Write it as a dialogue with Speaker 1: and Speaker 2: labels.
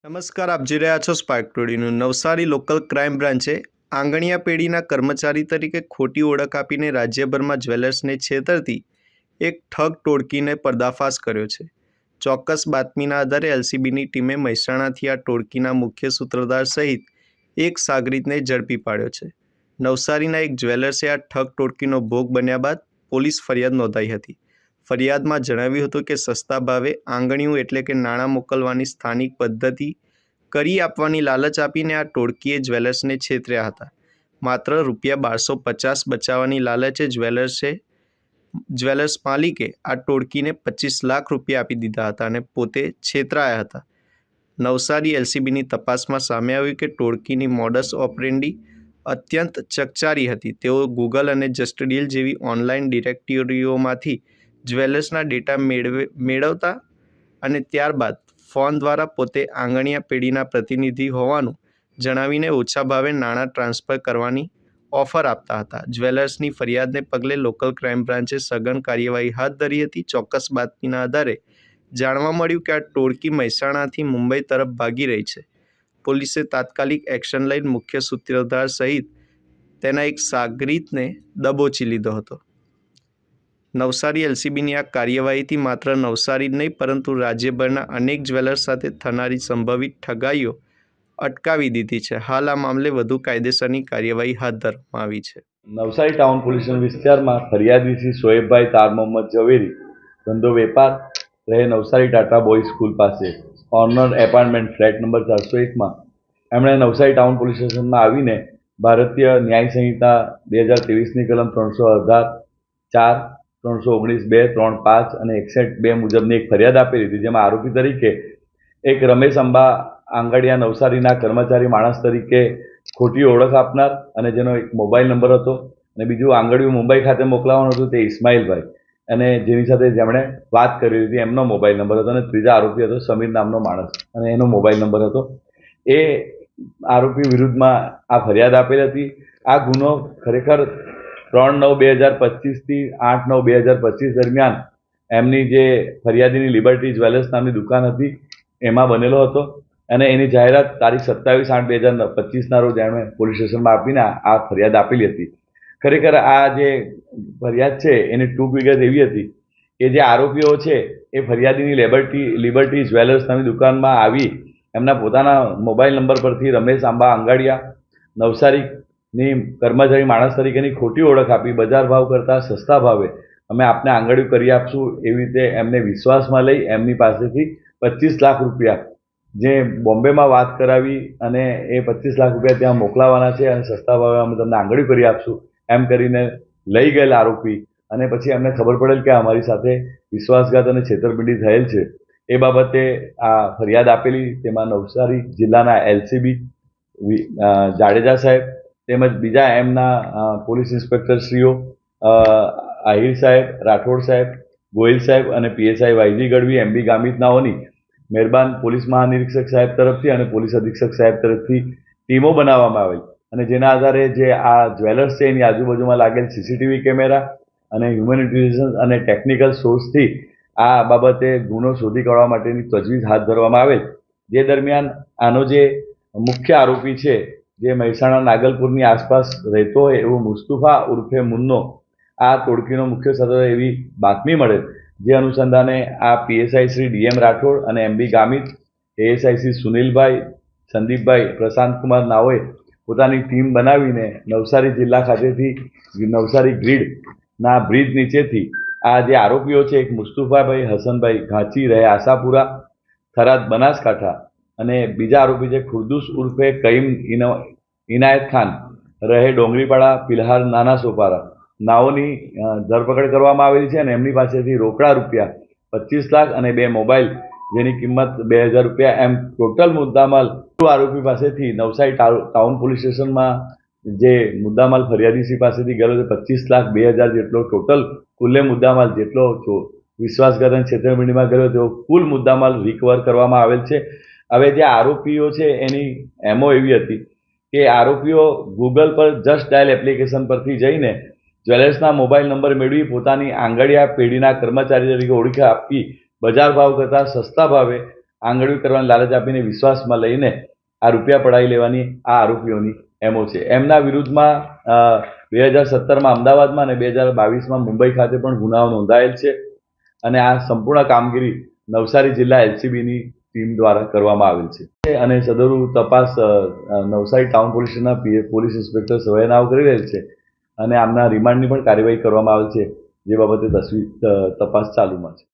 Speaker 1: નમસ્કાર, આપ જોઈ રહ્યા છો સ્પાર્ક ટુડેનું. નવસારી લોકલ ક્રાઇમ બ્રાન્ચે આંગણિયા પેઢીના કર્મચારી તરીકે ખોટી ઓળખ આપીને રાજ્યભરમાં જ્વેલર્સને છેતરતી એક ઠગ ટોળકીને પર્દાફાશ કર્યો છે. ચોક્કસ બાતમીના આધારે એલસીબીની ટીમે મહેસાણાથી આ ટોળકીના મુખ્ય સૂત્રધાર સહિત એક સાગરીતને ઝડપી પાડ્યો છે. નવસારીના એક જ્વેલર્સે આ ઠગ ટોળકીનો ભોગ બન્યા બાદ પોલીસ ફરિયાદ નોંધાઈ હતી. ફરિયાદમાં જણાવ્યું હતું કે સસ્તા ભાવે આંગણીયું એટલે કે નાણાં મોકલવાની સ્થાનિક પદ્ધતિ કરી આપવાની લાલચ આપીને આ ટોળકીએ જ્વેલર્સને છેતર્યા હતા. માત્ર ₹1250 બચાવવાની લાલચે જ્વેલર્સ માલિકે આ ટોળકીને 25 લાખ રૂપિયા આપી દીધા હતા અને પોતે છેતરાયા હતા. નવસારી એલસીબીની તપાસમાં સામે આવ્યું કે ટોળકીની મોડસ ઓપરેન્ડી અત્યંત ચકચારી હતી. તેઓ ગૂગલ અને જસ્ટ ડીલ જેવી ઓનલાઈન ડિરેક્ટરીઓમાંથી જ્વેલર્સના ડેટા મેળવતા અને ત્યારબાદ ફોન દ્વારા પોતે આંગણિયા પેઢીના પ્રતિનિધિ હોવાનું જણાવીને ઓછા ભાવે નાણાં ટ્રાન્સફર કરવાની ઓફર આપતા હતા. જ્વેલર્સની ફરિયાદને પગલે લોકલ ક્રાઇમ બ્રાન્ચે સઘન કાર્યવાહી હાથ ધરી હતી. ચોક્કસ બાતમીના આધારે જાણવા મળ્યું કે આ ટોળકી મહેસાણાથી મુંબઈ તરફ ભાગી રહી છે. પોલીસે તાત્કાલિક એક્શન લઈ મુખ્ય સૂત્રધાર સહિત તેના એક સાગરીતને દબોચી લીધો હતો. નવસારી એલસીબીની આ કાર્યવાહીથી માત્ર નવસારી જ નહીં પરંતુ રાજ્યભરના અનેક જ્વેલર્સ સાથે થનારી સંભવિત ઠગાઈઓ અટકાવી દીધી છે. હાલ આ મામલે વધુ કાયદેસરની કાર્યવાહી હાથ ધરવામાં આવી છે.
Speaker 2: નવસારી ટાઉન પોલીસ વિસ્તારમાં ફરિયાદી શ્રી શોએબભાઈ તાર મોહમ્મદ ઝવેરી, ધંધો વેપાર, રહે નવસારી ટાટા બોયઝ સ્કૂલ પાસે, ઓનર એપાર્ટમેન્ટ ફ્લેટ નંબર 401માં એમણે નવસારી ટાઉન પોલીસ સ્ટેશનમાં આવીને ભારતીય ન્યાય સંહિતા 2023ની કલમ 318(4), 319(2), 3(5) અને 61(2) મુજબની એક ફરિયાદ આપેલી હતી, જેમાં આરોપી તરીકે એક રમેશ અંબા આંગડિયા નવસારીના કર્મચારી માણસ તરીકે ખોટી ઓળખ આપનાર અને જેનો એક મોબાઈલ નંબર હતો, અને બીજું આંગડિયું મુંબઈ ખાતે મોકલાવવાનું હતું તે ઇસ્માઇલભાઈ, અને જેની સાથે જેમણે વાત કરી હતી એમનો મોબાઈલ નંબર હતો, અને ત્રીજા આરોપી હતો સમીર નામનો માણસ અને એનો મોબાઈલ નંબર હતો. એ આરોપી વિરુદ્ધમાં આ ફરિયાદ આપેલી હતી. આ ગુનો ખરેખર 3/9/2025 થી 8/9/2025 દરમિયાન એમની જે ફરિયાદીની લિબર્ટી જ્વેલર્સ નામની દુકાન હતી એમાં બનેલો હતો, અને એની જાહેરાત તારીખ 27/8/2025ના રોજ એમણે પોલીસ સ્ટેશનમાં આપીને આ ફરિયાદ આપેલી હતી. ખરેખર આ જે ફરિયાદ છે એની ટૂંક વિગત એવી હતી કે જે આરોપીઓ છે એ ફરિયાદીની લિબર્ટી જ્વેલર્સ નામની દુકાનમાં આવી એમના પોતાના મોબાઈલ નંબર પરથી રમેશ આંબા આંગડિયા નવસારીની કર્મચારી માણસ તરીકેની ખોટી ઓળખ આપી બજાર ભાવ કરતાં સસ્તા ભાવે અમે આપને આંગળીયું કરી આપશું એવી રીતે એમને વિશ્વાસમાં લઈ એમની પાસેથી 25 લાખ રૂપિયા જે બોમ્બેમાં વાત કરાવી અને એ 25 લાખ રૂપિયા ત્યાં મોકલાવાના છે અને સસ્તા ભાવે અમે તમને આંગળીયું કરી આપશું એમ કરીને લઈ ગયેલા આરોપી, અને પછી અમને ખબર પડેલ કે અમારી સાથે વિશ્વાસઘાત અને છેતરપિંડી થયેલ છે. એ બાબતે આ ફરિયાદ આપેલી. તેમાં નવસારી જિલ્લાના એલસીબી જાડેજા સાહેબ તેમજ બીજા એમના પોલીસ ઇન્સ્પેક્ટરશ્રીઓ આહિર સાહેબ, રાઠોડ સાહેબ, ગોહિલ સાહેબ અને પીએસઆઈ વાયજી ગઢવી, એમબી ગામિતનાઓની મહેરબાન પોલીસ મહાનિરીક્ષક સાહેબ તરફથી અને પોલીસ અધિક્ષક સાહેબ તરફથી ટીમો બનાવવામાં આવેલ, અને જેના આધારે જે આ જ્વેલર્સ છે એની આજુબાજુમાં લાગેલ સીસીટીવી કેમેરા અને હ્યુમન ઇન્ટેલિજન્સ અને ટેકનિકલ સોર્સથી આ બાબતે ગુનો શોધી કાઢવા માટેની તજવીજ હાથ ધરવામાં આવેલ. જે દરમિયાન આનો જે મુખ્ય આરોપી છે જે મહેસાણા નાગલપુરની આસપાસ રહેતો હોય એવો મુસ્તુફા ઉર્ફે મુન્નો આ ટોળકીનો મુખ્ય સદસ્ય એવી બાતમી મળેલ, જે અનુસંધાને આ પીએસઆઈ શ્રી ડીએમ રાઠોડ અને એમબી ગામિત, એએસઆઈ શ્રી સુનિલભાઈ, સંદીપભાઈ, પ્રશાંતકુમાર નાઓએ પોતાની ટીમ બનાવીને નવસારી જિલ્લા ખાતેથી નવસારી ગ્રીડના બ્રિજ નીચેથી આ જે આરોપીઓ છે એક મુસ્તુફાભાઈ હસનભાઈ ઘાંચી રહે આશાપુરા, થરાદ, બનાસકાંઠા, અને બીજા આરોપી છે ખુરદુસ ઉર્ફે કઈમ ઇનાયત ખાન રહે ડોંગરીપાડા, ફિલહાલ નાના સોપારા નાઓની ધરપકડ કરવામાં આવેલી છે, અને એમની પાસેથી રોકડા રૂપિયા 25 લાખ અને 2 મોબાઈલ જેની કિંમત 2000 રૂપિયા એમ ટોટલ મુદ્દામાલ આરોપી પાસેથી નવસારી ટાઉન પોલીસ સ્ટેશનમાં જે મુદ્દામાલ ફરિયાદીશ્રી પાસેથી ગયેલો છે 25 લાખ 2000 જેટલો ટોટલ કુલ્લે મુદ્દામાલ જેટલો વિશ્વાસઘાત અને છેતરપિંડીમાં ગયેલો તેવો કુલ મુદ્દામાલ રિકવર કરવામાં આવેલ છે. હવે જે આરોપીઓ છે એની એમઓ એવી હતી કે આરોપીઓ ગૂગલ પર જસ્ટ ડાયલ એપ્લિકેશન પરથી જઈને જ્વેલર્સના મોબાઈલ નંબર મેળવી પોતાની આંગડિયા પેઢીના કર્મચારી તરીકે ઓળખ આપી બજાર ભાવ કરતાં સસ્તા ભાવે આંગળીઓ કરવાની લાલચ આપીને વિશ્વાસમાં લઈને આ રૂપિયા પડાવી લેવાની આ આરોપીઓની એમો છે. એમના વિરુદ્ધમાં 2017માં અમદાવાદમાં અને 2022માં મુંબઈ ખાતે પણ ગુનાઓ નોંધાયેલ છે અને આ સંપૂર્ણ કામગીરી નવસારી જિલ્લા એલસીબીની ટીમ દ્વારા કરવામાં આવેલ છે અને સદરુ તપાસ નવસારી ટાઉન પોલીસ સ્ટેશનના પોલીસ ઇન્સ્પેક્ટર સવયનાઓ કરી રહેલ છે અને આમના રિમાન્ડની પણ કાર્યવાહી કરવામાં આવેલ છે, જે બાબતે તપાસ ચાલુમાં છે.